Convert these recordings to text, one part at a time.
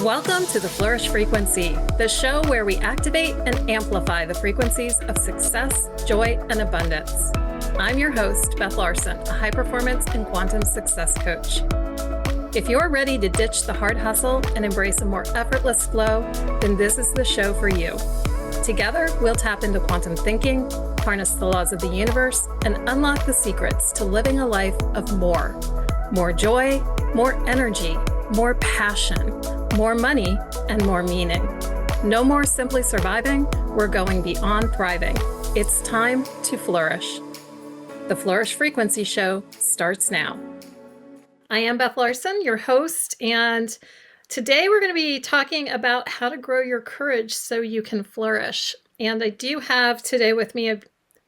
Welcome to the Flourish Frequency, the show where we activate and amplify the frequencies of success, joy, and abundance. I'm your host, Beth Larsen, a high-performance and quantum success coach. If you're ready to ditch the hard hustle and embrace a more effortless flow, then this is the show for you. Together, we'll tap into quantum thinking, harness the laws of the universe, and unlock the secrets to living a life of more. More joy, more energy, more passion, more money, and more meaning. No more simply surviving, we're going beyond thriving. It's time to flourish. The Flourish Frequency Show starts now. I am Beth Larsen, your host, and today we're going to be talking about how to grow your courage so you can flourish. And I do have today with me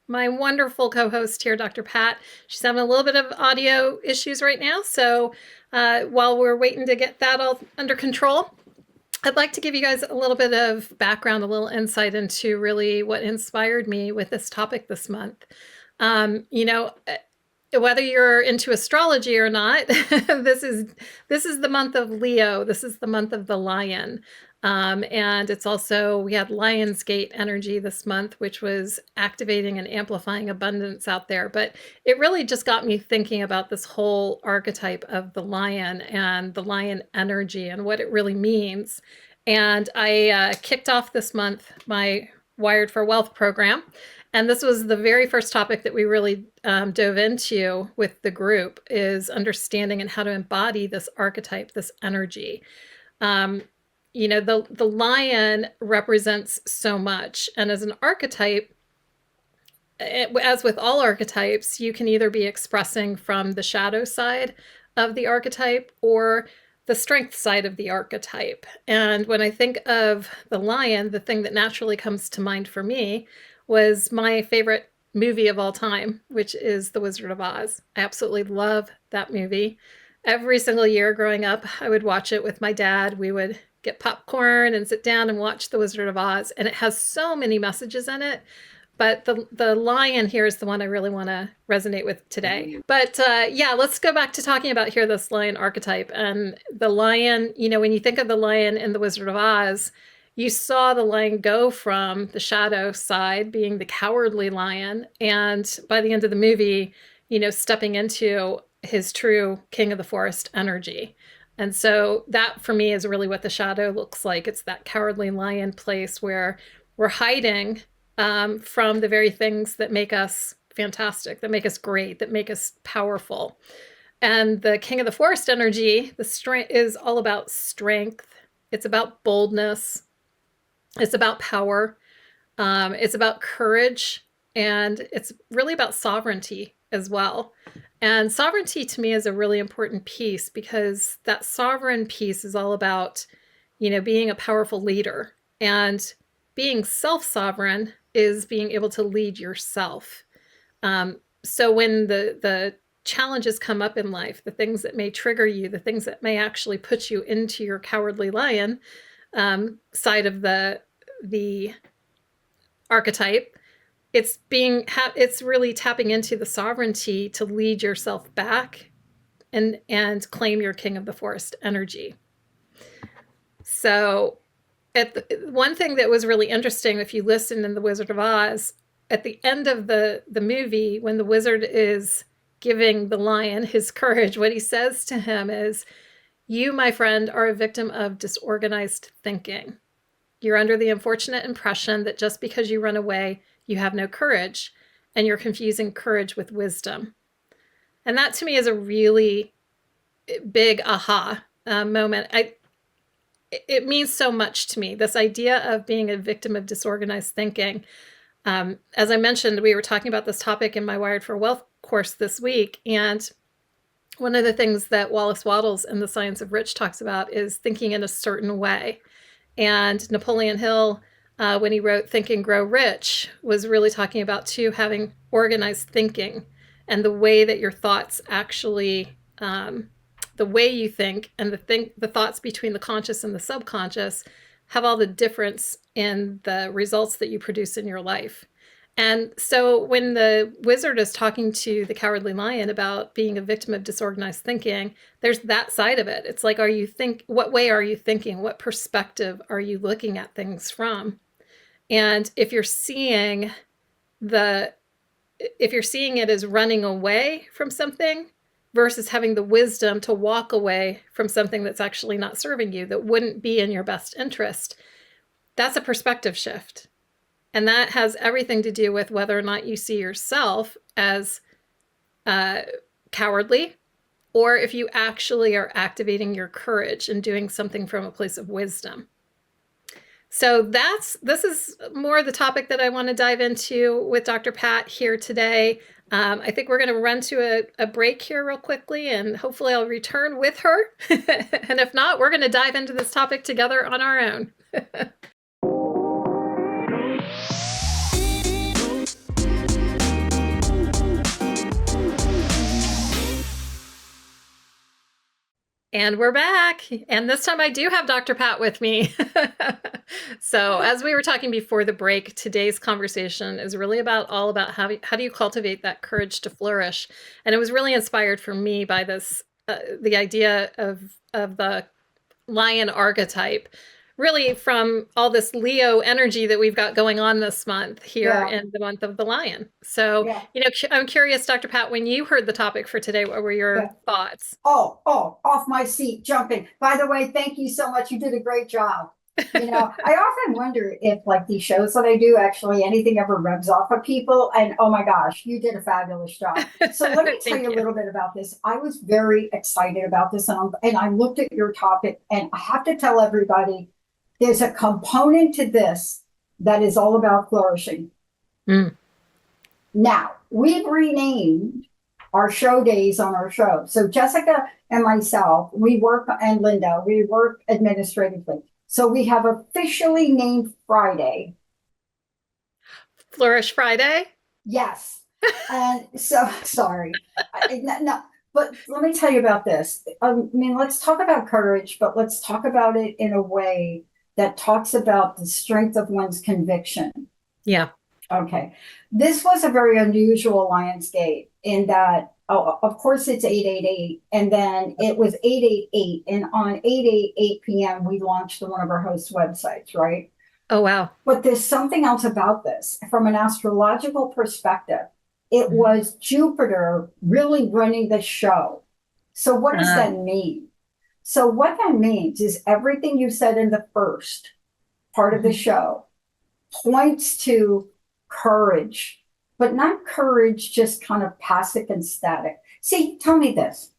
my wonderful co-host here, Dr. Pat. She's having a little bit of audio issues right now, so while we're waiting to get that all under control, I'd like to give you guys a little bit of background, a little insight into really what inspired me with this topic this month. Whether you're into astrology or not, this is the month of Leo. This is the month of the lion. And it's also, we had Lionsgate energy this month, which was activating and amplifying abundance out there. But it really just got me thinking about this whole archetype of the lion and the lion energy and what it really means. And I kicked off this month my Wired for Wealth program. And this was the very first topic that we really dove into with the group, is understanding and how to embody this archetype, this energy. The lion represents so much. And as an archetype, as with all archetypes, you can either be expressing from the shadow side of the archetype or the strength side of the archetype. And when I think of the lion, the thing that naturally comes to mind for me was my favorite movie of all time, which is The Wizard of Oz. I absolutely love that movie. Every single year growing up, I would watch it with my dad. We would get popcorn and sit down and watch The Wizard of Oz. And it has so many messages in it. But the lion here is the one I really want to resonate with today. But let's go back to talking about here this lion archetype. And the lion, when you think of the lion in The Wizard of Oz, you saw the lion go from the shadow side, being the cowardly lion, and by the end of the movie, stepping into his true king of the forest energy. And so that for me is really what the shadow looks like. It's that cowardly lion place where we're hiding from the very things that make us fantastic, that make us great, that make us powerful. And the king of the forest energy, the strength, is all about strength. It's about boldness. It's about power. It's about courage. And it's really about sovereignty as well. And sovereignty to me is a really important piece, because that sovereign piece is all about, being a powerful leader. And being self-sovereign is being able to lead yourself. So when the challenges come up in life, the things that may trigger you, the things that may actually put you into your cowardly lion side of the archetype, it's really tapping into the sovereignty to lead yourself back and claim your king of the forest energy. So one thing that was really interesting, if you listen in The Wizard of Oz, at the end of the movie, when the wizard is giving the lion his courage, what he says to him is, "You, my friend, are a victim of disorganized thinking. You're under the unfortunate impression that just because you run away, you have no courage, and you're confusing courage with wisdom." And that to me is a really big aha moment. It means so much to me, this idea of being a victim of disorganized thinking. As I mentioned, we were talking about this topic in my Wired for Wealth course this week. And one of the things that Wallace Wattles in The Science of Rich talks about is thinking in a certain way. And Napoleon Hill, when he wrote Think and Grow Rich, was really talking about too, having organized thinking and the way that your thoughts actually, the way you think and the thoughts between the conscious and the subconscious have all the difference in the results that you produce in your life. And so when the wizard is talking to the cowardly lion about being a victim of disorganized thinking, there's that side of it. It's like, what way are you thinking? What perspective are you looking at things from? And the if you're seeing it as running away from something versus having the wisdom to walk away from something that's actually not serving you, that wouldn't be in your best interest, that's a perspective shift. And that has everything to do with whether or not you see yourself as cowardly, or if you actually are activating your courage and doing something from a place of wisdom. So this is more the topic that I want to dive into with Dr. Pat here today. I think we're going to run to a break here real quickly, and hopefully I'll return with her. And if not, we're going to dive into this topic together on our own. And we're back. And this time I do have Dr. Pat with me. So as we were talking before the break, today's conversation is really all about how do you cultivate that courage to flourish. And it was really inspired for me by this, the idea of the lion archetype, really from all this Leo energy that we've got going on this month here in the month of the lion. So, I'm curious, Dr. Pat, when you heard the topic for today, what were your thoughts? Oh, off my seat, jumping. By the way, thank you so much. You did a great job. I often wonder if like these shows that I do, actually anything ever rubs off of people. And oh my gosh, you did a fabulous job. So let me tell you a little bit about this. I was very excited about this, and I looked at your topic, and I have to tell everybody, there's a component to this that is all about flourishing. Now, we've renamed our show days on our show. So Jessica and myself, and Linda, we work administratively. So we have officially named Friday Flourish Friday? Yes. And so, sorry. No, but let me tell you about this. Let's talk about courage, but let's talk about it in a way that talks about the strength of one's conviction. Yeah. Okay. This was a very unusual Lionsgate in that, of course, it's 888, and then it was 888, and on 888 p.m., we launched on one of our host websites, right? Oh, wow. But there's something else about this. From an astrological perspective, it was Jupiter really running the show. So what does that mean? So what that means is everything you said in the first part of the show points to courage, but not courage just kind of passive and static. See, tell me this.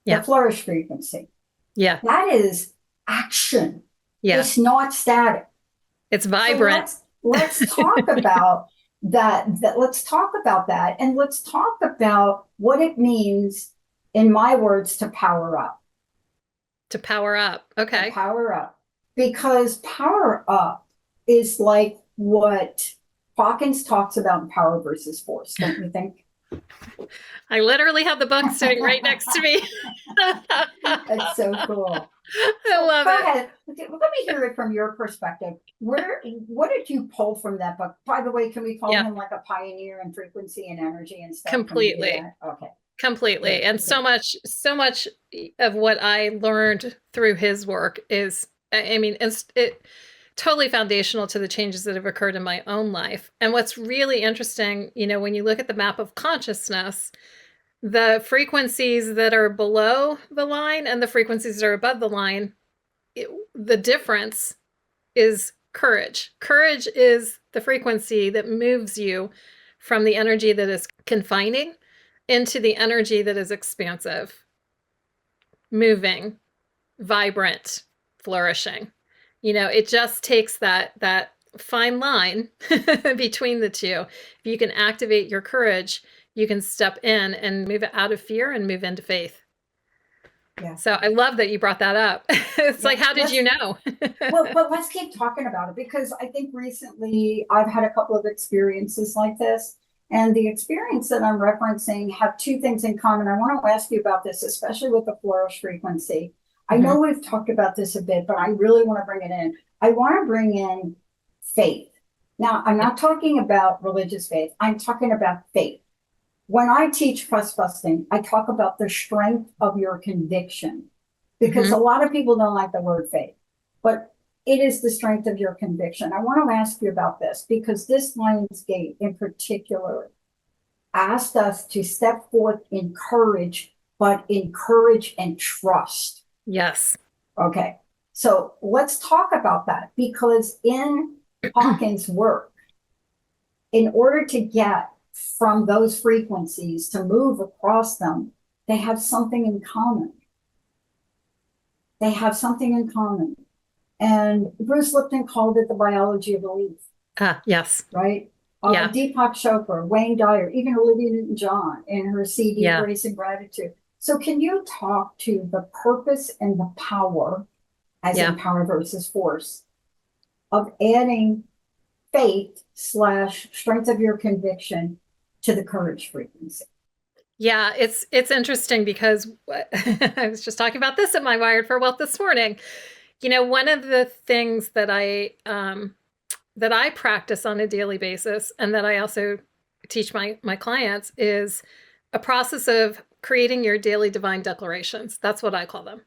The flourish frequency. Yeah. That is action. Yeah. It's not static. It's vibrant. So let's talk about that. Let's talk about that. And let's talk about what it means, in my words, to power up. To power up. Okay. To power up. Because power up is like what Hawkins talks about in Power versus Force, don't you think? I literally have the book sitting right next to me. That's so cool. I love it. Ahead. Let me hear it from your perspective. What did you pull from that book? By the way, can we call him like a pioneer in frequency and energy and stuff? Completely. Okay. Completely. And so much of what I learned through his work is, it's totally foundational to the changes that have occurred in my own life. And what's really interesting, when you look at the map of consciousness, the frequencies that are below the line and the frequencies that are above the line, the difference is courage. Courage is the frequency that moves you from the energy that is confining into the energy that is expansive, moving, vibrant, flourishing. It just takes that fine line between the two. If you can activate your courage, you can step in and move out of fear and move into faith. Yeah. So I love that you brought that up. It's like, how did you know? Well, let's keep talking about it, because I think recently I've had a couple of experiences like this. And the experience that I'm referencing have two things in common. I want to ask you about this, especially with the flourish frequency. I know we've talked about this a bit, but I really want to bring it in. I want to bring in faith. Now, I'm not talking about religious faith. I'm talking about faith. When I teach trust busting, I talk about the strength of your conviction because Hmm. a lot of people don't like the word faith, but it is the strength of your conviction. I want to ask you about this because this Lionsgate in particular asked us to step forth in courage, but in courage and trust. Yes. Okay. So let's talk about that because in Hawkins' work, in order to get from those frequencies to move across them, they have something in common. They have something in common. And Bruce Lipton called it the biology of belief, Yes. right? Yeah. Deepak Chopra, Wayne Dyer, even Olivia Newton-John in her CD Yeah. Grace and Gratitude. So can you talk to the purpose and the power, as in Yeah. power versus force, of adding faith slash strength of your conviction to the courage frequency? Yeah, it's interesting because I was just talking about this at my Wired for Wealth this morning. One of the things that I practice on a daily basis, and that I also teach my clients, is a process of creating your daily divine declarations. That's what I call them.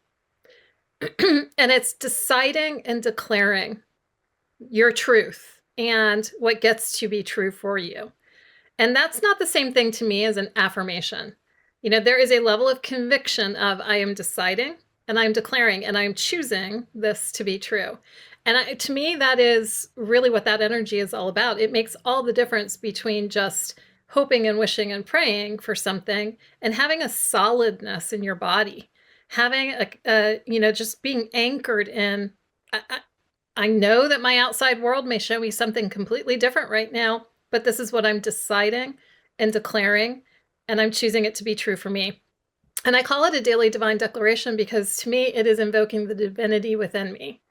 And it's deciding and declaring your truth and what gets to be true for you. And that's not the same thing to me as an affirmation. There is a level of conviction of I am deciding and I'm declaring and I'm choosing this to be true. And to me, that is really what that energy is all about. It makes all the difference between just hoping and wishing and praying for something and having a solidness in your body, having just being anchored in. I know that my outside world may show me something completely different right now, but this is what I'm deciding and declaring, and I'm choosing it to be true for me. And I call it a daily divine declaration because to me, it is invoking the divinity within me.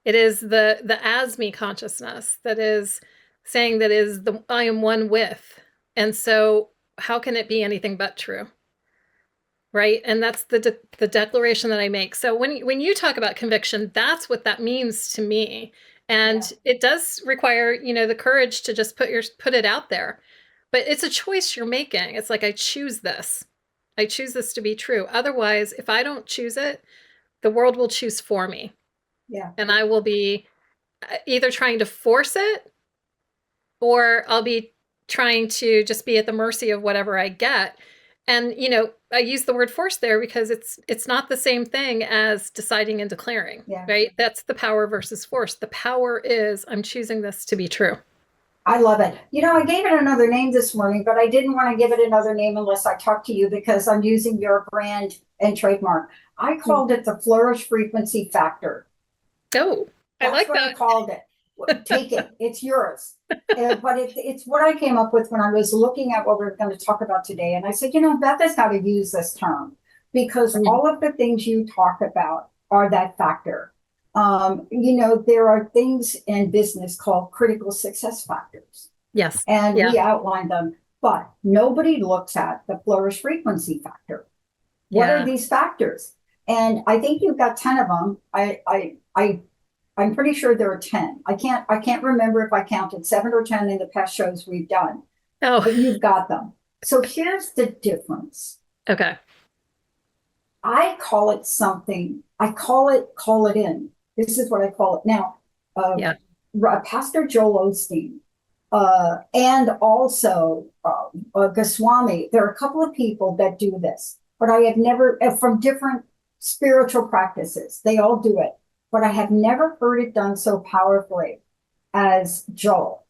It is the as me consciousness that is saying that is the I am one with. And so how can it be anything but true? Right? And that's the declaration that I make. So when you talk about conviction, that's what that means to me. Yeah, And it does require, the courage to just put it out there. But it's a choice you're making. It's like I choose this. I choose this to be true. Otherwise, if I don't choose it, the world will choose for me. yeah, And I will be either trying to force it, or I'll be trying to just be at the mercy of whatever I get. And I use the word force there because it's not the same thing as deciding and declaring, yeah. right? That's the power versus force. The power is I'm choosing this to be true. I love it. I gave it another name this morning, but I didn't want to give it another name unless I talked to you because I'm using your brand and trademark. I called it the Flourish frequency factor. Oh, I That's like what I that. called it. Take it. It's yours. But it's what I came up with when I was looking at what we're going to talk about today. And I said, Beth has got to use this term because Mm. all of the things you talk about are that factor. There are things in business called critical success factors, Yes. and Yeah. we outline them, but nobody looks at the flourish frequency factor. What are Yeah. these factors? And I think you've got 10 of them. I'm pretty sure there are 10. I can't remember if I counted 7 or 10 in the past shows we've done, Oh, but you've got them. So here's the difference. okay. I call it something. I call it in. This is what I call it. Now, Yeah. Pastor Joel Osteen, and also Goswami, there are a couple of people that do this, but I have never, from different spiritual practices, they all do it, but I have never heard it done so powerfully as Joel.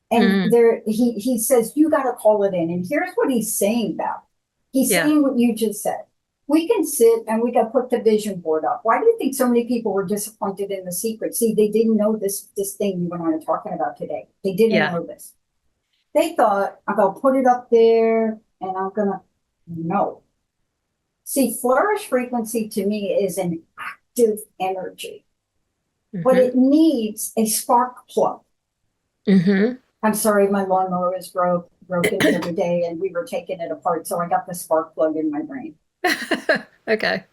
And Mm. he says, you got to call it in. And here's what he's saying about. He's Yeah. saying what you just said. We can sit and we can put the vision board up. Why do you think so many people were disappointed in The Secret? See, they didn't know this thing you and I are talking about today. They didn't Yeah. know this. They thought, I'm going to put it up there and I'm going to, no. See, flourish frequency to me is an active energy, but Mm-hmm. it needs a spark plug. Mm-hmm. I'm sorry, my lawnmower is broken the other day and we were taking it apart. So I got the spark plug in my brain. Okay.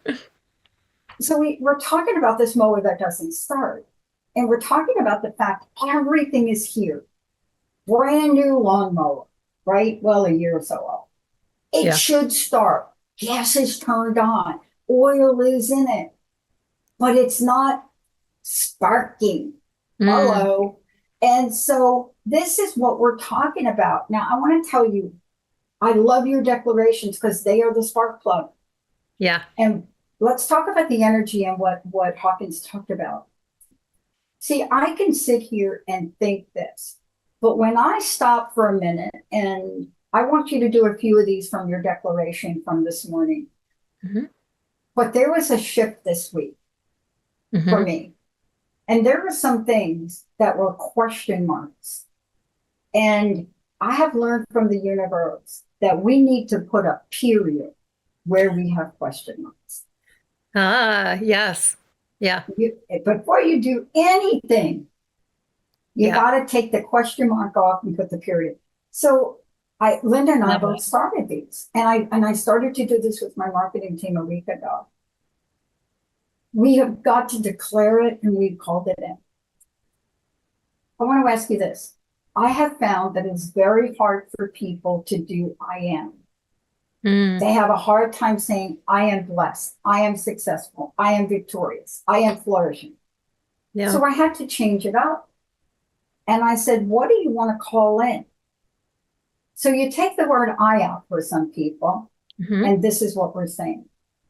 So we're talking about this mower that doesn't start. And we're talking about the fact everything is here. brand new lawnmower, right? Well, a year or so old. It Yeah. should start. Gas is turned on. Oil is in it, but it's not sparking. Mm. Hello. And so this is what we're talking about. Now, I want to tell you, I love your declarations because they are the spark plug. Yeah. And let's talk about the energy and what Hawkins talked about. See, I can sit here and think this, but when I stop for a minute, and I want you to do a few of these from your declaration from this morning, Hmm. but there was a shift this week for Hmm. me. And there were some things that were question marks. And I have learned from the universe that we need to put a period where we have question marks. Ah, yes. Yeah. Before you do anything, you Yeah. got to take the question mark off and put the period. So Linda and I Love both it. started these, and I started to do this with my marketing team a week ago. We have got to declare it, and we've called it in. I want to ask you this. I have found that it's very hard for people to do I am. Mm. They have a hard time saying, I am blessed, I am successful, I am victorious, I am flourishing. Yeah. So I had to change it up. And I said, what do you want to call in? So you take the word I out for some people, Hmm. and this is what we're saying.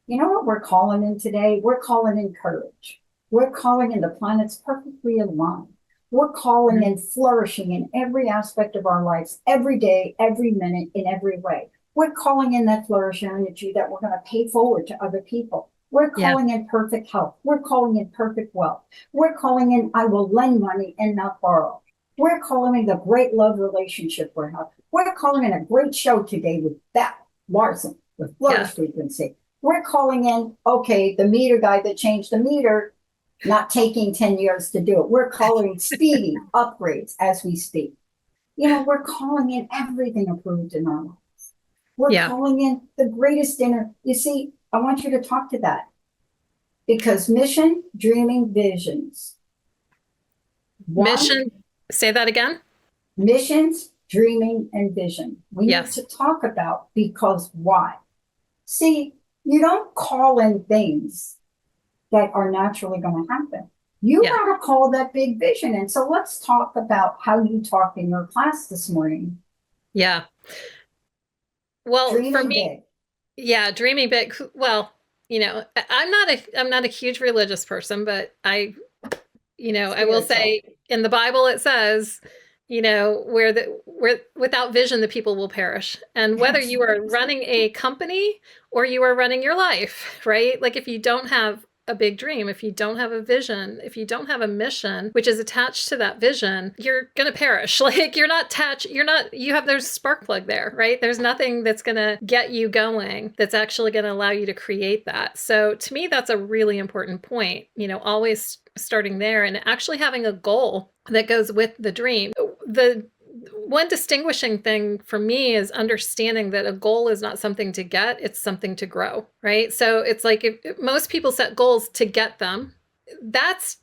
You know what we're calling in today? We're calling in courage. We're calling in the planet's perfectly aligned. We're calling in flourishing in every aspect of our lives, every day, every minute, in every way. We're calling in that flourishing energy that we're going to pay forward to other people. We're Yeah. calling in perfect health. We're calling in perfect wealth. We're calling in, I will lend money and not borrow. We're calling in the great love relationship we're having. We're calling in a great show today with Beth Larsen with Flourish Yeah. Frequency. We're calling in, okay, the meter guy that changed the meter, not taking 10 years to do it. We're calling speedy upgrades as we speak. You know, we're calling in everything approved in our lives. We're Yeah. calling in the greatest dinner. You see, I want you to talk to that because mission, dreaming, visions. One, Mission. Say that again. missions, dreaming, and vision. We need Yes. to talk about because why? See, you don't call in things that are naturally going to happen. You Yeah. got to call that big vision. And so let's talk about how you talked in your class this morning. Yeah. Well, for Dreaming me, big. yeah, dreaming big. Well, I'm not a huge religious person, but I will Spiritual. say in the Bible it says, where without vision the people will perish. And whether That's you are right. running a company or you are running your life, right? Like if you don't have a big dream, if you don't have a vision, if you don't have a mission which is attached to that vision, you're going to perish. Like there's a spark plug there, right? There's nothing that's going to get you going that's actually going to allow you to create that. So to me that's a really important point, always starting there and actually having a goal that goes with the dream. The one distinguishing thing for me is understanding that a goal is not something to get, it's something to grow, right? So it's like if most people set goals to get them, that's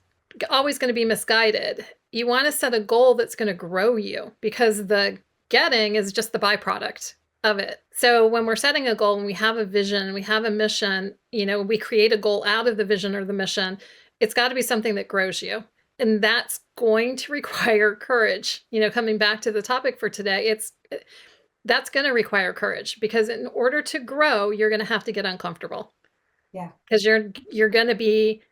always going to be misguided. You want to set a goal that's going to grow you because the getting is just the byproduct of it. So when we're setting a goal and we have a vision, we have a mission, we create a goal out of the vision or the mission, it's got to be something that grows you. And that's going to require courage. Coming back to the topic for today, that's going to require courage because in order to grow, you're going to have to get uncomfortable Yeah. because you're going to be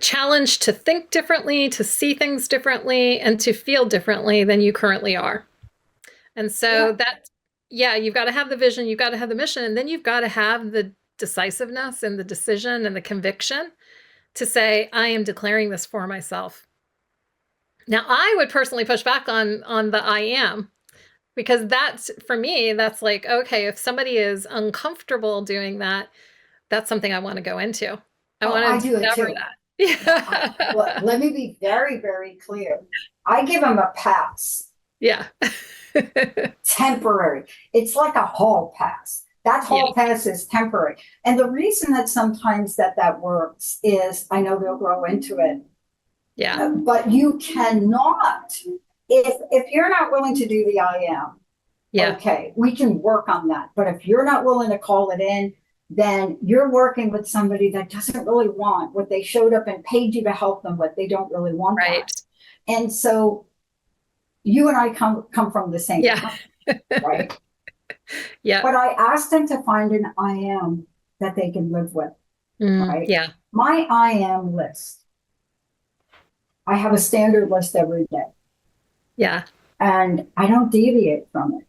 challenged to think differently, to see things differently, and to feel differently than you currently are. And so Yeah. that, yeah, you've got to have the vision, you've got to have the mission, and then you've got to have the decisiveness and the decision and the conviction to say, I am declaring this for myself. Now, I would personally push back on the I am because that's for me, that's like, okay, if somebody is uncomfortable doing that, that's something I want to go into. I Oh, want I to do it discover too. that. Let me be very, very clear. I give them a pass, Yeah. temporary. It's like a hall pass. That Yeah. hall pass is temporary. And the reason that sometimes that works is I know they'll grow into it. Yeah. But you cannot, if you're not willing to do the I am, Yeah. okay, we can work on that. But if you're not willing to call it in, then you're working with somebody that doesn't really want what they showed up and paid you to help them, but they don't really want Right. that. And so you and I come from the same Yeah. time, right? Yeah. But I asked them to find an I am that they can live with, right? Yeah. My I am list. I have a standard list every day, Yeah. and I don't deviate from it.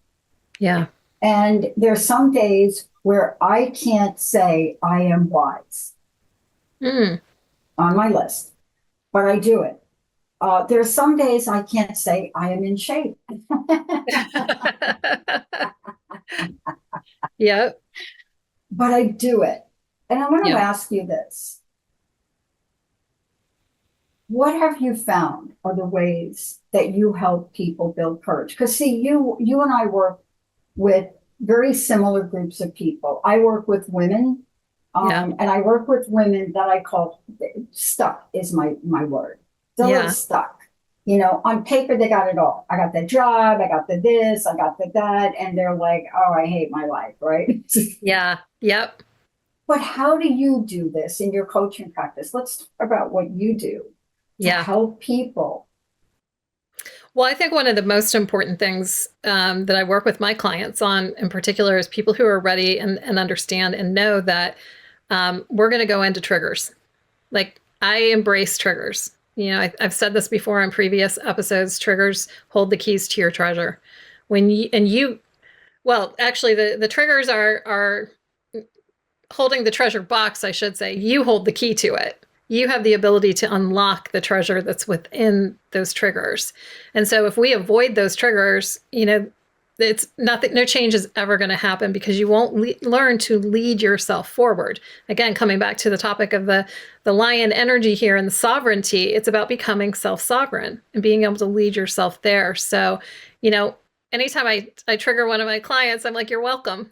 Yeah. And there's some days where I can't say I am wise Mm. on my list, but I do it. There's some days I can't say I am in shape, Yeah. but I do it. And I want to Yeah. ask you this. What have you found are the ways that you help people build courage? Because see, you and I work with very similar groups of people. I work with women, Yeah. and I work with women that I call stuck is my word. They're a little Yeah. stuck. You know, on paper they got it all. I got the job, I got the this, I got the that, and they're like, oh, I hate my life, right? Yeah. Yep. But how do you do this in your coaching practice? Let's talk about what you do to Yeah. help people. Well, I think one of the most important things that I work with my clients on in particular is people who are ready and understand and know that we're going to go into triggers. Like I embrace triggers. You know, I've said this before in previous episodes. Triggers hold the keys to your treasure. When you and you, well, actually, the triggers are holding the treasure box. I should say you hold the key to it. You have the ability to unlock the treasure that's within those triggers. And so, if we avoid those triggers, you know, it's nothing, no change is ever going to happen because you won't learn to lead yourself forward. Again, coming back to the topic of the lion energy here and the sovereignty, it's about becoming self-sovereign and being able to lead yourself there. So, you know, anytime I trigger one of my clients, I'm like, you're welcome.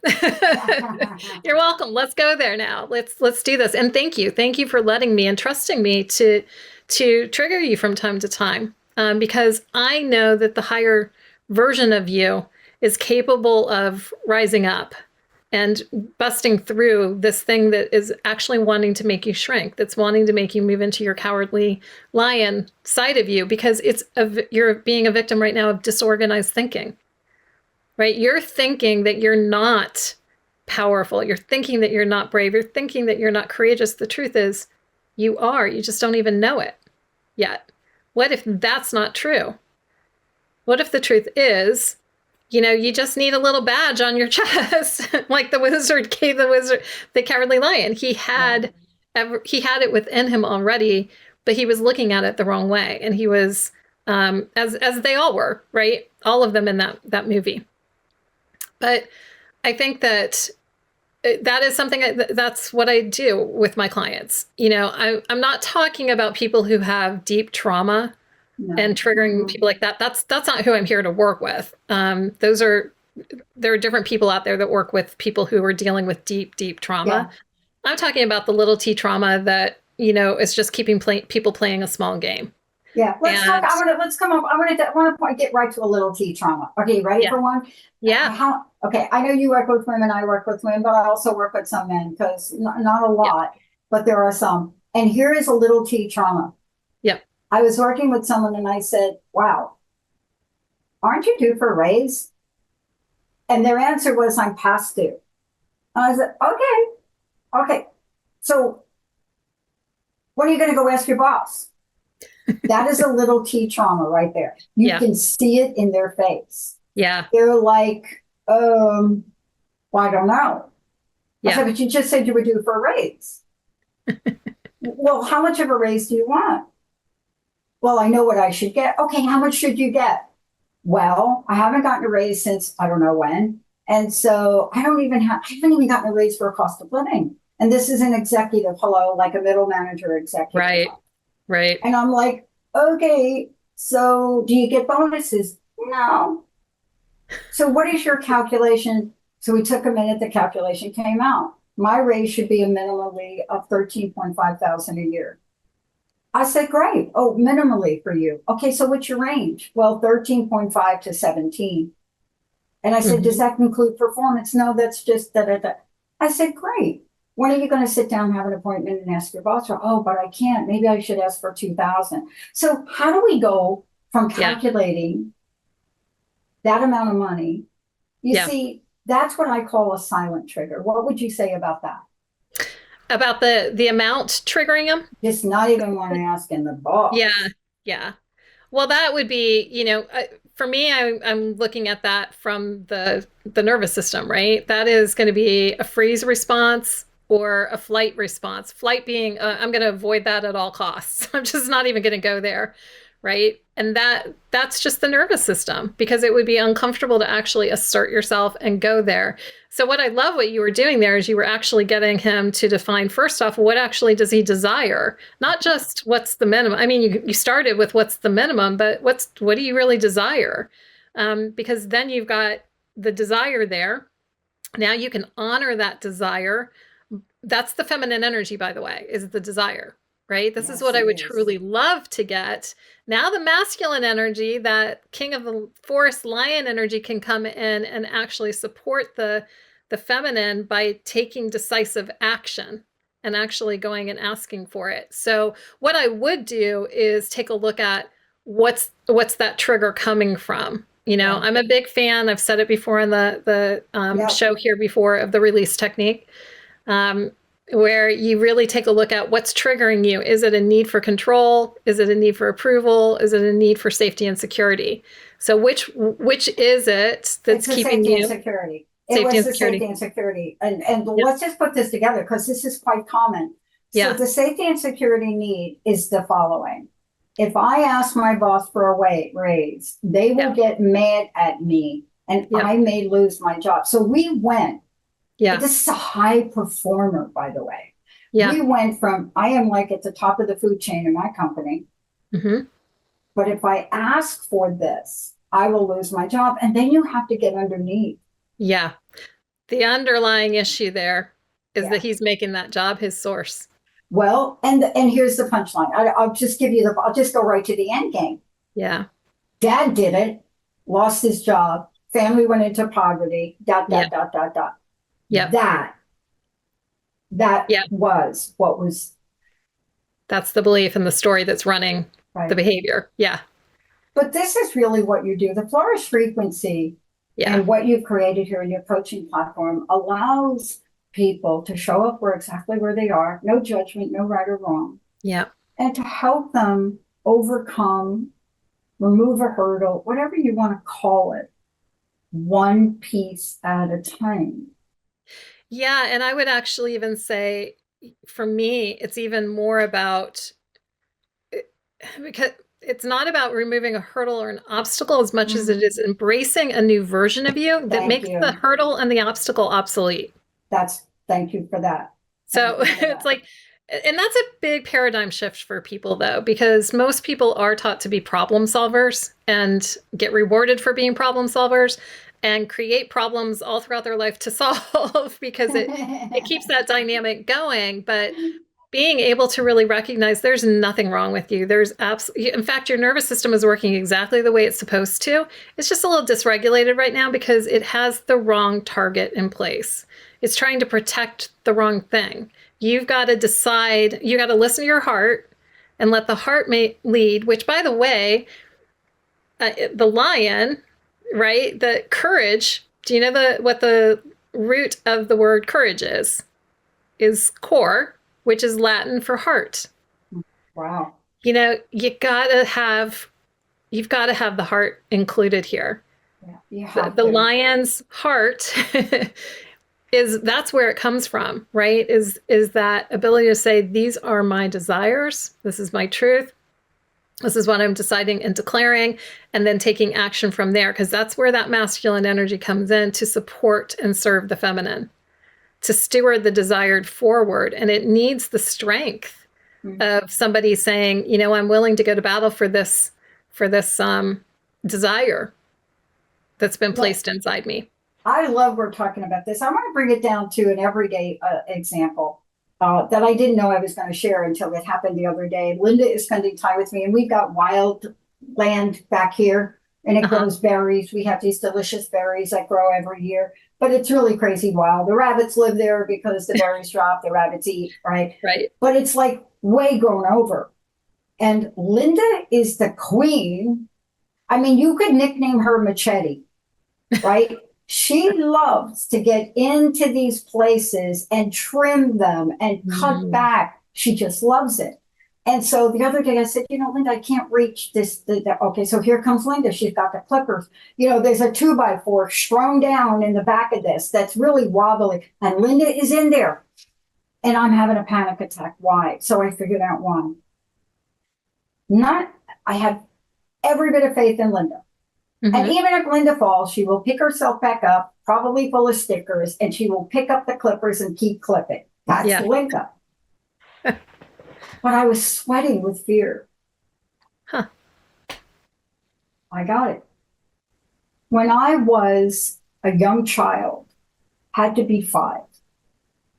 You're welcome. Let's go there now. Let's do this. And thank you. Thank you for letting me and trusting me to trigger you from time to time. Because I know that the higher version of you is capable of rising up and busting through this thing that is actually wanting to make you shrink, that's wanting to make you move into your cowardly lion side of you, because you're being a victim right now of disorganized thinking, right? You're thinking that you're not powerful. You're thinking that you're not brave. You're thinking that you're not courageous. The truth is you are. You just don't even know it yet. What if that's not true? What if the truth is, you know, you just need a little badge on your chest, like the wizard gave the cowardly lion. He had it within him already, but he was looking at it the wrong way, and he was, as they all were, right? All of them in that movie. But I think that is something that's what I do with my clients. You know, I'm not talking about people who have deep trauma and triggering people like that. That's not who I'm here to work with. There are different people out there that work with people who are dealing with deep trauma. Yeah. I'm talking about the little t trauma that, you know, is just keeping people playing a small game. Yeah, let's talk. Let's come up. I want to get right to a little t trauma. Okay, ready for one? Yeah. Okay, I know you work with women. I work with women, but I also work with some men because not a lot, but there are some. And here is a little t trauma. Yep. I was working with someone and I said, wow, aren't you due for a raise? And their answer was, I'm past due. And I said, okay. So when are you going to go ask your boss? That is a little t trauma right there. You can see it in their face. Yeah. They're like, well, I don't know. Yeah. I said, but you just said you were due for a raise. Well, how much of a raise do you want? Well, I know what I should get. Okay, how much should you get? Well, I haven't gotten a raise since I don't know when. And so I haven't even gotten a raise for a cost of living. And this is an executive, like a middle manager executive. Right. And I'm like, okay, so do you get bonuses? No. So what is your calculation? So we took a minute, the calculation came out. My raise should be a minimally of $13,500 a year. I said, great. Oh, minimally for you. Okay, so what's your range? Well, 13.5 to 17. And I said, does Hmm. that include performance? No, that's just da da da. I said, great. When are you going to sit down, have an appointment, and ask your boss? Oh, but I can't. Maybe I should ask for 2,000. So how do we go from Yeah. calculating that amount of money? You Yeah. see, that's what I call a silent trigger. What would you say about that? About the amount triggering him. Just not even want to ask in the Yeah. boss. Yeah. Well, that would be, for me, I'm looking at that from the nervous system, right? That is going to be a freeze response or a flight response. Flight being, I'm going to avoid that at all costs. I'm just not even going to go there, right? And that's just the nervous system because it would be uncomfortable to actually assert yourself and go there. So what I love what you were doing there is you were actually getting him to define first off, what actually does he desire? Not just what's the minimum. I mean, you started with what's the minimum, but what do you really desire? Because then you've got the desire there. Now you can honor that desire. That's the feminine energy, by the way, is the desire, right? This is Yes, what I it would is. truly love to get. Now the masculine energy, that king of the forest lion energy, can come in and actually support the feminine by taking decisive action and actually going and asking for it. So what I would do is take a look at what's that trigger coming from. Yeah. I'm a big fan. I've said it before in the Yep. show here before, of the release technique, um, where you really take a look at what's triggering you. Is it a need for control? Is it a need for approval? Is it a need for safety and security? So which is it It's that's the keeping safety and you security. It safety was and the safety security? and security. And Yep. let's just put this together because this is quite common. So Yeah. the safety and security need is the following. If I ask my boss for a raise, they will Yeah. get mad at me and Yep. I may lose my job. So we went, Yeah. this is a high performer, by the way. Yeah. We went from, I am like at the top of the food chain in my company, Hmm. but if I ask for this, I will lose my job. And then you have to get underneath. Yeah. The underlying issue there is that Yeah. he's making that job his source. Well, and here's the punchline. I'll just give you the. I'll just go right to the end game. Yeah. Dad did it, lost his job, family went into poverty. Dot Yeah. dot dot dot dot. Yep. That that Yeah. was what was That's the belief and the story that's running the right. behavior. Yeah. But this is really what you do. The flourish frequency Yeah. and what you've created here in your coaching platform allows people to show up exactly where they are, no judgment, no right or wrong, Yeah. and to help them overcome, remove a hurdle, whatever you want to call it, one piece at a time. Yeah. And I would actually even say, for me, it's even more about, because it's not about removing a hurdle or an obstacle as much as it Mm, is embracing a new version of you that thank makes the you. hurdle and the obstacle obsolete. Thank you for that. Thank So you for it's that. like, and that's a big paradigm shift for people, though, because most people are taught to be problem solvers and get rewarded for being problem solvers and create problems all throughout their life to solve because it keeps that dynamic going. But being able to really recognize there's nothing wrong with you. There's absolutely, in fact, your nervous system is working exactly the way it's supposed to. It's just a little dysregulated right now because it has the wrong target in place. It's trying to protect the wrong thing. You've got to decide, you got to listen to your heart and let the heart lead, which, by the way, the lion, right? The courage. Do you know what the root of the word courage is? Is core, which is Latin for heart. Wow. You've got to have the heart included here. Yeah, you The, have the to. lion's heart is that's where it comes from, right? Is that ability to say, these are my desires, this is my truth, this is what I'm deciding and declaring, and then taking action from there, because that's where that masculine energy comes in to support and serve the feminine, to steward the desired forward. And it needs the strength Mm. of somebody saying, I'm willing to go to battle for this desire that's been Look, placed inside me. I love we're talking about this. I want to bring it down to an everyday example. that I didn't know I was going to share until it happened the other day. Linda is spending time with me, and we've got wild land back here, and it Uh-huh. grows berries. We have these delicious berries that grow every year, but it's really crazy wild. The rabbits live there because the berries drop, the rabbits eat, right? Right. But it's like way grown over. And Linda is the queen. I mean, you could nickname her Machete, right? She loves to get into these places and trim them and cut Mm. back. She just loves it. And so the other day I said, Linda, I can't reach this. Okay, so here comes Linda. She's got the clippers. There's a 2x4 thrown down in the back of this that's really wobbly. And Linda is in there. And I'm having a panic attack. Why? So I figured out why. Not, I have every bit of faith in Linda. And Hmm. even if Linda falls, she will pick herself back up, probably full of stickers, and she will pick up the clippers and keep clipping. That's Yeah. Linda. But I was sweating with fear. Huh. I got it. When I was a young child, had to be 5.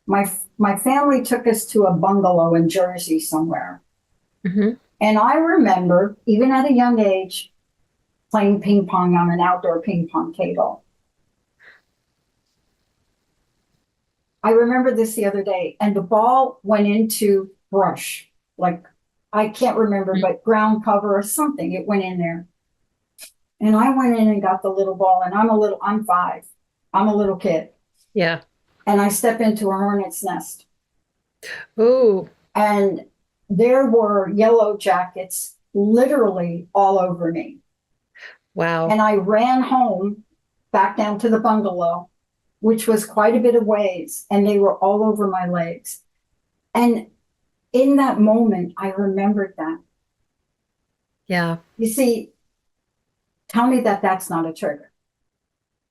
My family took us to a bungalow in Jersey somewhere. Hmm. And I remember, even at a young age, playing ping pong on an outdoor ping pong table. I remember this the other day, and the ball went into brush, like I can't remember, but ground cover or something. It went in there. And I went in and got the little ball, and I'm 5. I'm a little kid. Yeah. And I step into a hornet's nest. Ooh. And there were yellow jackets literally all over me. Wow. And I ran home back down to the bungalow, which was quite a bit of ways, and they were all over my legs. And in that moment, I remembered that. Yeah. You see, tell me that that's not a trigger.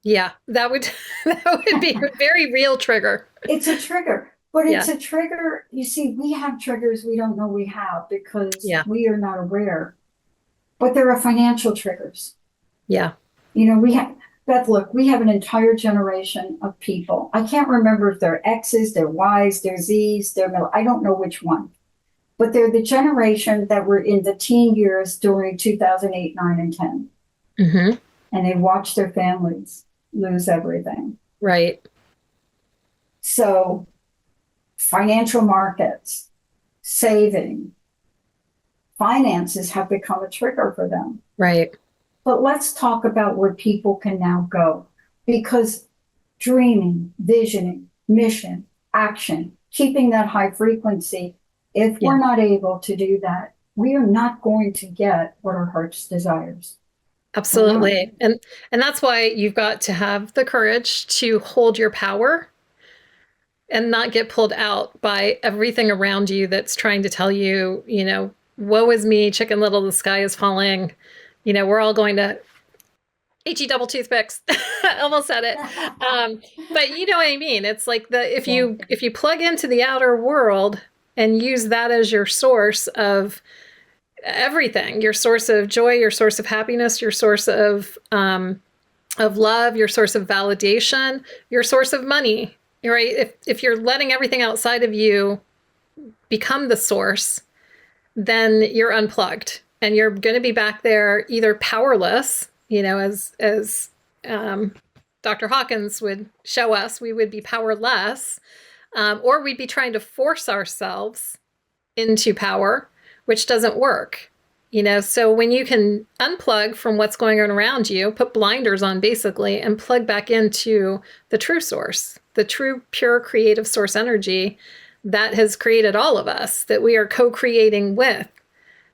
Yeah. That would that would be a very real trigger. It's a trigger, but Yeah. it's a trigger. You see, we have triggers we don't know we have because Yeah. we are not aware, but there are financial triggers. Yeah. We have, Beth, look, we have an entire generation of people. I can't remember if they're X's, they're Y's, they're Z's, I don't know which one, but they're the generation that were in the teen years during 2008, 9, and 10. Hmm. And they watched their families lose everything. Right. So, financial markets, saving, finances have become a trigger for them. Right. But let's talk about where people can now go, because dreaming, visioning, mission, action, keeping that high frequency, if Yeah. we're not able to do that, we are not going to get what our heart's desires. We're not. Absolutely. And that's why you've got to have the courage to hold your power and not get pulled out by everything around you that's trying to tell you, woe is me, chicken little, the sky is falling. We're all going to HE double toothpicks. Almost said it. But you know what I mean? It's like Yeah. if you plug into the outer world and use that as your source of everything, your source of joy, your source of happiness, your source of love, your source of validation, your source of money, right? If you're letting everything outside of you become the source, then you're unplugged and you're going to be back there either powerless, as Dr. Hawkins would show us, we would be powerless, or we'd be trying to force ourselves into power, which doesn't work. So when you can unplug from what's going on around you, put blinders on basically, and plug back into the true source, the true, pure, creative source energy that has created all of us, that we are co creating with.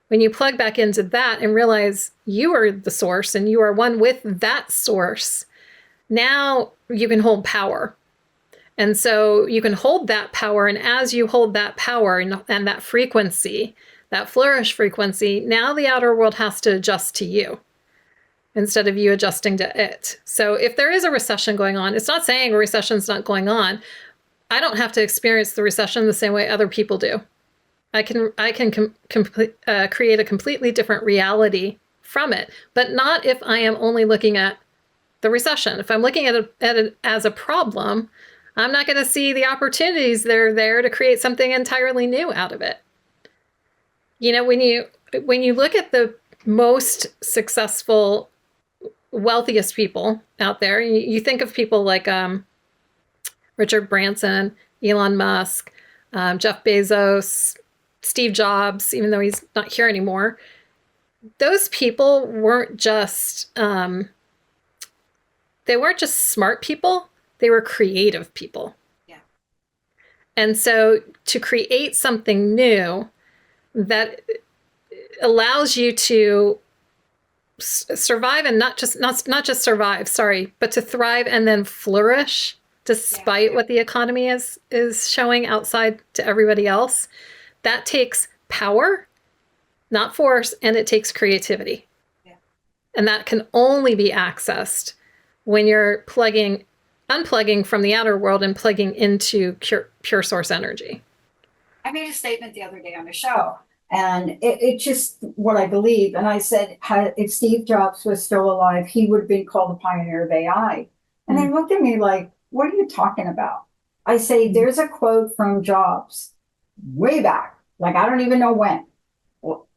When you plug back into that and realize you are the source and you are one with that source, now you can hold power. And so you can hold that power. And as you hold that power and that frequency, that flourish frequency, now the outer world has to adjust to you instead of you adjusting to it. So if there is a recession going on, it's not saying a recession's not going on. I don't have to experience the recession the same way other people do. I can create a completely different reality from it, but not if I am only looking at the recession. If I'm looking at it as a problem, I'm not going to see the opportunities that are there to create something entirely new out of it. You know, when you look at the most successful, wealthiest people out there, you think of people like Richard Branson, Elon Musk, Jeff Bezos, Steve Jobs, even though he's not here anymore. Those people weren't just they weren't just smart people, they were creative people. Yeah. And so to create something new that allows you to survive, and not just survive, sorry, but to thrive and then flourish despite what the economy is showing outside to everybody else, that takes power, not force, and it takes creativity. Yeah. And that can only be accessed when you're unplugging from the outer world and plugging into pure source energy. I made a statement the other day on the show, and it's just what I believe. And I said, if Steve Jobs was still alive, he would have been called the pioneer of AI. And they looked at me like, what are you talking about? I say, there's a quote from Jobs way back, like I don't even know when,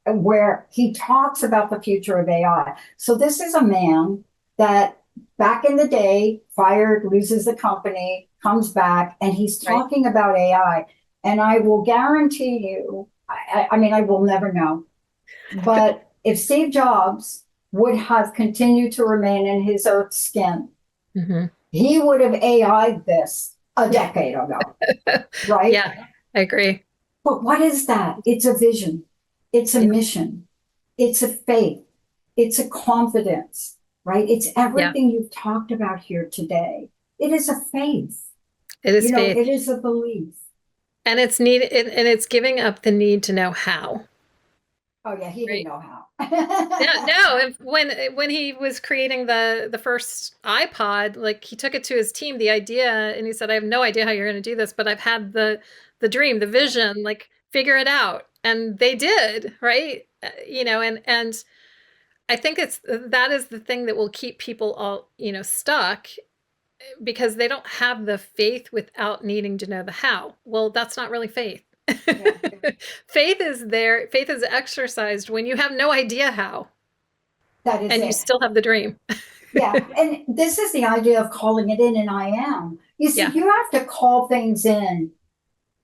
where he talks about the future of AI. So this is a man that back in the day, fired, loses the company, comes back, and he's talking about AI. And I will guarantee you, I mean, I will never know, but if Steve Jobs would have continued to remain in his earth skin, he would have AI'd this a decade ago, right? Yeah, I agree. But what is that? It's a vision. It's a mission. It's a faith. It's a confidence, right? It's everything you've talked about here today. It is a faith. It is faith. It is a belief. And it's it's giving up the need to know how. Oh yeah, he didn't know how. Yeah, no. When he was creating the first iPod, like he took it to his team, the idea, and he said, "I have no idea how you're going to do this, but I've had the dream, the vision, like figure it out." And they did, right? And I think that is the thing that will keep people all, stuck, because they don't have the faith without needing to know the how. Well, that's not really faith. Yeah. Faith is exercised when you have no idea how. That is and it. You still have the dream. Yeah. And this is the idea of calling it in, and I am. You see, you have to call things in.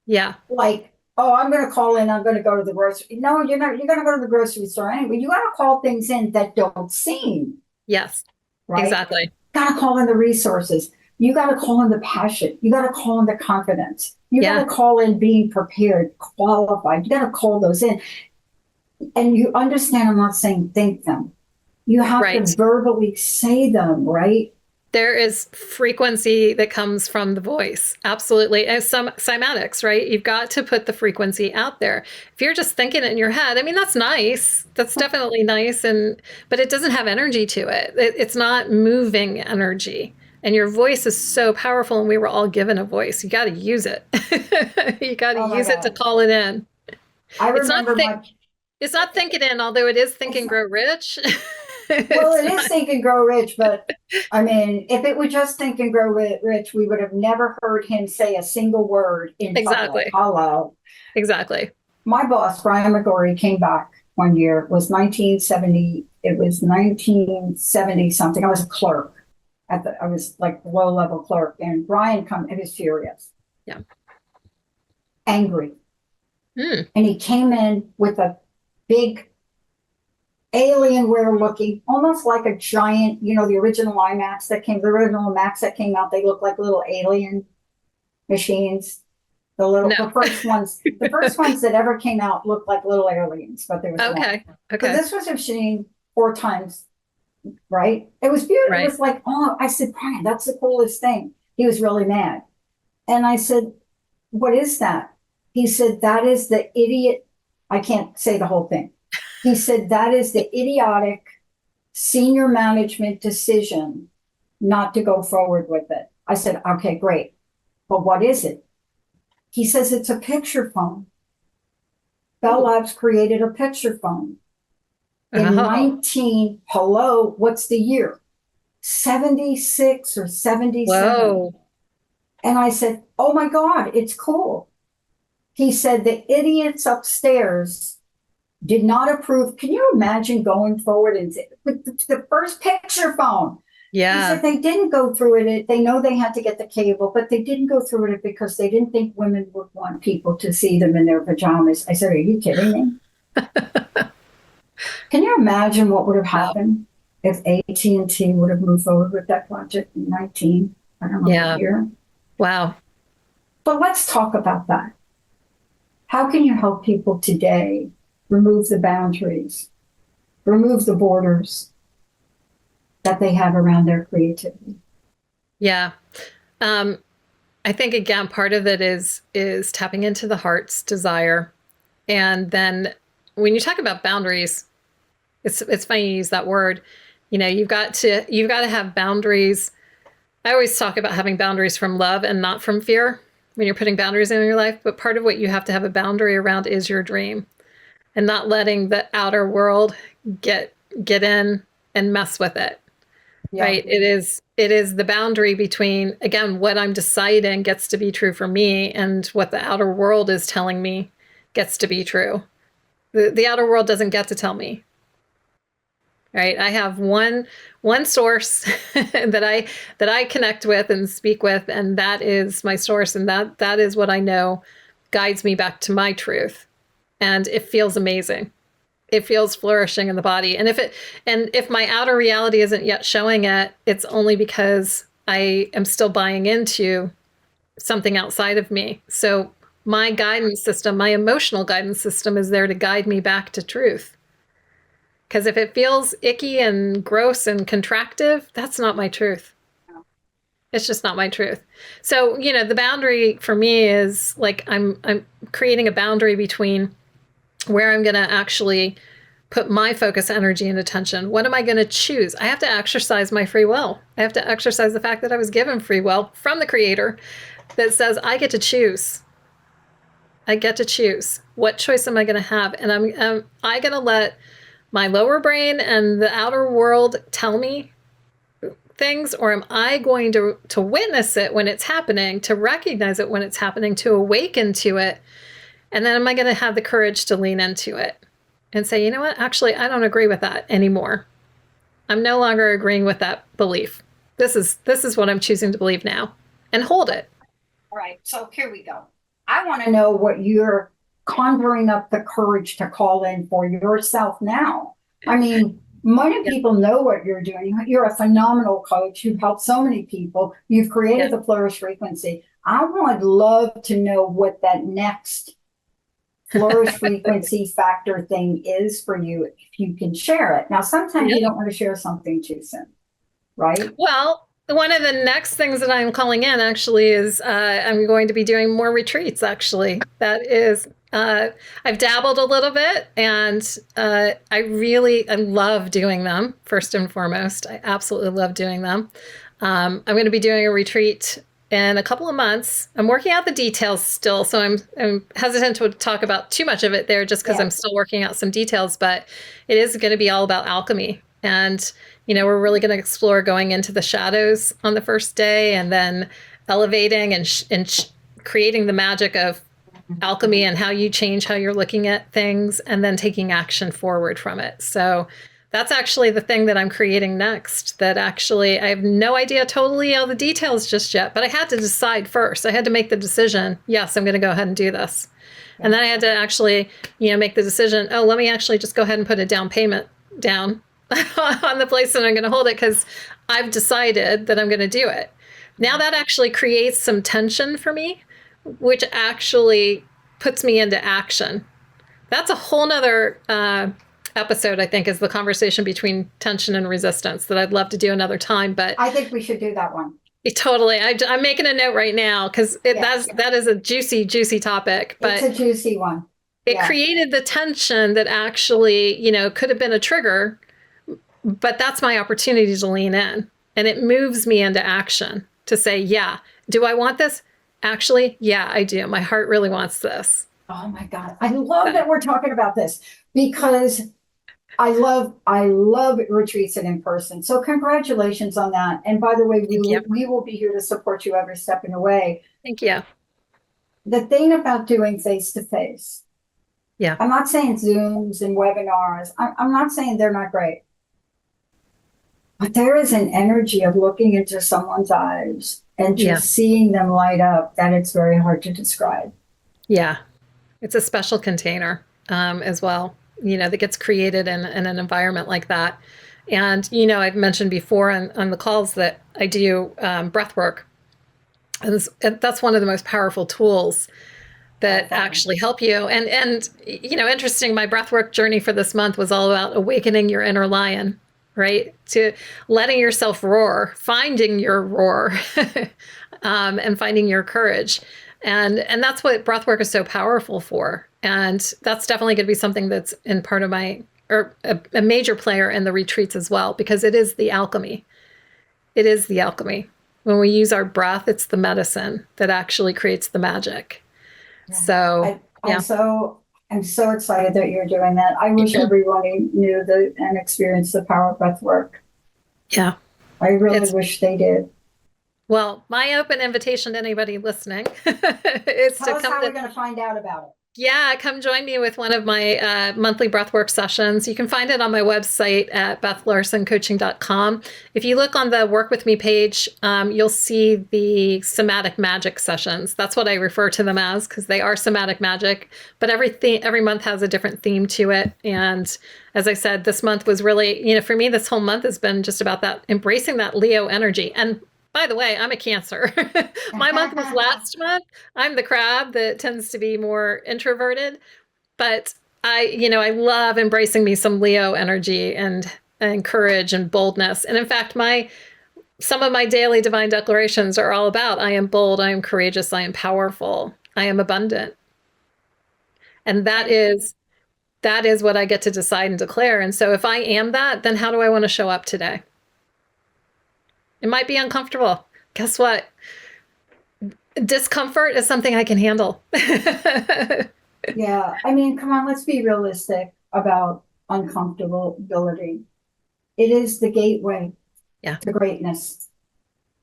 Yeah. Like, oh, I'm going to call in, I'm going to go to the grocery. No, you're not. You're going to go to the grocery store anyway. You got to call things in that don't seem. Yes. Right? Exactly. You got to call in the resources. You got to call in the passion. You got to call in the confidence. You got to call in being prepared, qualified. You got to call those in. And you understand, I'm not saying think them. You have to verbally say them, right? There is frequency that comes from the voice. Absolutely. And some cymatics, right? You've got to put the frequency out there. If you're just thinking it in your head, I mean, that's nice. That's definitely nice. But it doesn't have energy to it. It's not moving energy. And your voice is so powerful, and we were all given a voice. You got to use it. You got to use it to call it in. I remember it's not think it in, although it is think and grow rich. Well, it is think and grow rich, but I mean, if it would just think and grow rich, we would have never heard him say a single word in public. Hello. Exactly. My boss, Brian McGorry, came back one year. It was 1970. It was 1970 something. I was a clerk I was like low level clerk, and Brian he was furious. Yeah. Angry. And he came in with a big Alienware looking, almost like a giant, the original Macs that came out, they look like little alien machines. The first ones that ever came out looked like little aliens, but there was okay. But this was a machine 4 times, right? It was beautiful. Right. It was like, oh, I said, Brian, that's the coolest thing. He was really mad. And I said, what is that? He said, that is the idiot. I can't say the whole thing. He said, that is the idiotic senior management decision not to go forward with it. I said, okay, great. But what is it? He says, it's a picture phone. Bell Labs created a picture phone. In what's the year? 76 or 77. Whoa. And I said, oh my God, it's cool. He said, the idiots upstairs did not approve. Can you imagine going forward and with the first picture phone? He Yeah. said they didn't go through it. They know they had to get the cable, but they didn't go through it because they didn't think women would want people to see them in their pajamas. I said, are you kidding me? Can you imagine what would have Wow. happened if AT&T would have moved forward with that project in 19, I don't know what Yeah. year? Wow. But let's talk about that. How can you help people today remove the boundaries, remove the borders that they have around their creativity? Yeah. Um, I think again, part of it is tapping into the heart's desire. And then when you talk about boundaries, it's funny you use that word. You've got to have boundaries. I always talk about having boundaries from love and not from fear when you're putting boundaries in your life. But part of what you have to have a boundary around is your dream and not letting the outer world get get in and mess with it. Yeah. Right? It is the boundary between, again, what I'm deciding gets to be true for me and what the outer world is telling me gets to be true. The outer world doesn't get to tell me. Right? I have one source that I connect with and speak with, and that is my source, and that is what I know guides me back to my truth. And it feels amazing. It feels flourishing in the body. And if my outer reality isn't yet showing it, it's only because I am still buying into something outside of me. So my guidance system, my emotional guidance system is there to guide me back to truth. Because if it feels icky and gross and contractive, that's not my truth. It's just not my truth. So, the boundary for me is like I'm creating a boundary between where I'm going to actually put my focus, energy, and attention. What am I going to choose? I have to exercise my free will. I have to exercise the fact that I was given free will from the creator that says I get to choose. I get to choose. What choice am I going to have? And am I going to let my lower brain and the outer world tell me things, or am I going to witness it when it's happening, to recognize it when it's happening, to awaken to it, and then am I going to have the courage to lean into it and say, you know what, actually, I don't agree with that anymore. I'm no longer agreeing with that belief. This is what I'm choosing to believe now, and hold it. All right. So here we go. I want to know what you're conjuring up the courage to call in for yourself now. I mean, many people know what you're doing. You're a phenomenal coach. You've helped so many people. You've created Yeah. the Flourish frequency. I would love to know what that next Flourish frequency factor thing is for you if you can share it. Now, sometimes you Yeah. don't want to share something too soon, right? Well, one of the next things that I'm calling in actually is I'm going to be doing more retreats. Actually, that is, I've dabbled a little bit, and I love doing them. First and foremost, I absolutely love doing them. I'm going to be doing a retreat in a couple of months. I'm working out the details still, so I'm hesitant to talk about too much of it there, just because Yeah. I'm still working out some details. But it is going to be all about alchemy, and we're really going to explore going into the shadows on the first day, and then elevating and creating the magic of alchemy and how you change how you're looking at things, and then taking action forward from it. So that's actually the thing that I'm creating next. That actually, I have no idea totally all the details just yet, but I had to decide first. I had to make the decision. Yes, I'm going to go ahead and do this. And then I had to actually, make the decision. Oh, let me actually just go ahead and put a down payment down on the place that I'm going to hold it, because I've decided that I'm going to do it. Now that actually creates some tension for me, which actually puts me into action. That's a whole nother episode, I think, is the conversation between tension and resistance that I'd love to do another time. But I think we should do that one. totally, I'm making a note right now, because that is a juicy, juicy topic. But It's a juicy one. it Yeah. created the tension that actually, could have been a trigger, but that's my opportunity to lean in, and it moves me into action to say, yeah, do I want this? Actually, yeah, I do. My heart really wants this. Oh my God. I love that we're talking about this because I love retreats and in person. So congratulations on that. And by the way, Thank you. we will be here to support you every step in the way. Thank you. The thing about doing face to face, Yeah. I'm not saying Zooms and webinars. I'm not saying they're not great, but there is an energy of looking into someone's eyes and Yeah. just seeing them light up that it's very hard to describe. Yeah. It's a special container as well, that gets created in an environment like that. And, I've mentioned before on the calls that I do breath work. And that's one of the most powerful tools that actually help you. And interesting, my breathwork journey for this month was all about awakening your inner lion, right? To letting yourself roar, finding your roar, and finding your courage. And that's what breathwork is so powerful for. And that's definitely going to be something that's in part of or a major player in the retreats as well, because it is the alchemy. It is the alchemy. When we use our breath, it's the medicine that actually creates the magic. Yeah. So I'm so excited that you're doing that. I wish everyone knew and experienced the power of breath work. Yeah. I really wish they did. Well, my open invitation to anybody listening is Tell us how we're going to find out about it. Yeah, come join me with one of my monthly breathwork sessions. You can find it on my website at BethLarsenCoaching.com. If you look on the Work With Me page, you'll see the somatic magic sessions. That's what I refer to them as, because they are somatic magic. But every month has a different theme to it. And as I said, this month was really, for me, this whole month has been just about that, embracing that Leo energy. And by the way, I'm a Cancer. My month was last month. I'm the crab that tends to be more introverted, but I love embracing me some Leo energy and courage and boldness. And in fact, some of my daily divine declarations are all about, I am bold, I am courageous, I am powerful, I am abundant. And that is what I get to decide and declare. And so if I am that, then how do I want to show up today? It might be uncomfortable. Guess what? Discomfort is something I can handle. Yeah. I mean, come on, let's be realistic about uncomfortability. It is the gateway to greatness.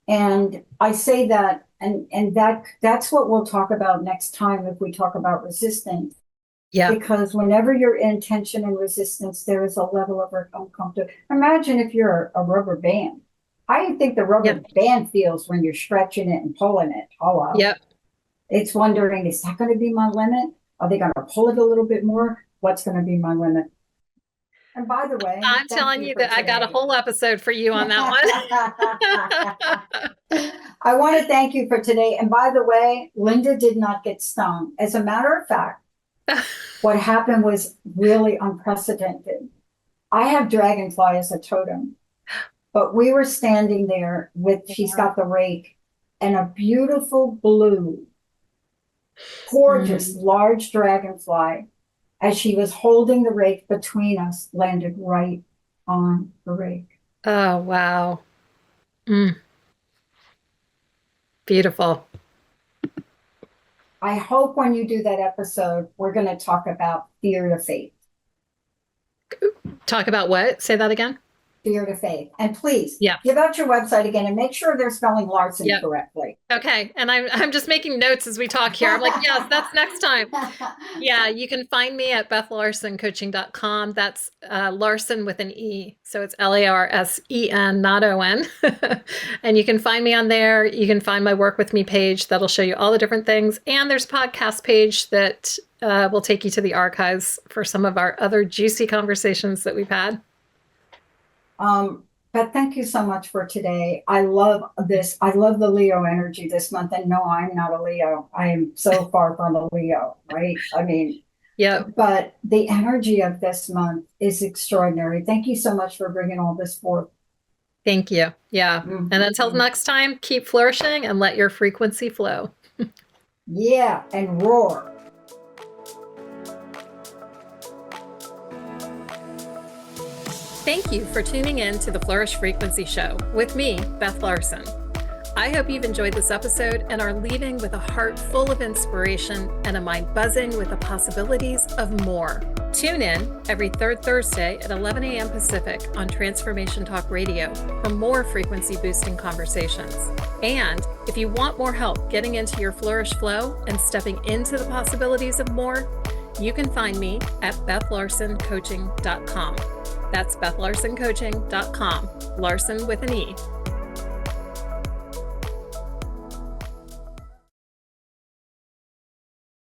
And I say that, and that's what we'll talk about next time if we talk about resistance. Yeah. Because whenever you're in tension and resistance, there is a level of uncomfortable. Imagine if you're a rubber band. How do you think the rubber band feels when you're stretching it and pulling it all out? Yep. It's wondering, is that going to be my limit? Are they going to pull it a little bit more? What's going to be my limit? And by the way, I'm telling you that I got a whole episode for you on that one. I want to thank you for today. And by the way, Linda did not get stung. As a matter of fact, what happened was really unprecedented. I have dragonfly as a totem. But we were standing there she's got the rake, and a beautiful blue, gorgeous, large dragonfly, as she was holding the rake between us, landed right on the rake. Oh, wow. Beautiful. I hope when you do that episode, we're going to talk about fear to faith. Talk about what? Say that again. Fear to faith. And please give out your website again and make sure they're spelling Larsen correctly. Okay. And I'm just making notes as we talk here. I'm like, yes, that's next time. Yeah. You can find me at BethLarsenCoaching.com. That's Larsen with an E. So it's Larsen, not O-N. And you can find me on there. You can find my Work With Me page. That'll show you all the different things. And there's a podcast page that will take you to the archives for some of our other juicy conversations that we've had. But thank you so much for today. I love this. I love the Leo energy this month. And no, I'm not a Leo. I am so far from a Leo, right? I mean, but the energy of this month is extraordinary. Thank you so much for bringing all this forth. Thank you. Yeah. And until next time, keep flourishing and let your frequency flow. Yeah. And roar. Thank you for tuning in to the Flourish Frequency Show with me, Beth Larsen. I hope you've enjoyed this episode and are leaving with a heart full of inspiration and a mind buzzing with the possibilities of more. Tune in every third Thursday at 11 a.m. Pacific on Transformation Talk Radio for more frequency boosting conversations. And if you want more help getting into your Flourish flow and stepping into the possibilities of more, you can find me at BethLarsenCoaching.com. That's BethLarsenCoaching.com, Larsen with an E.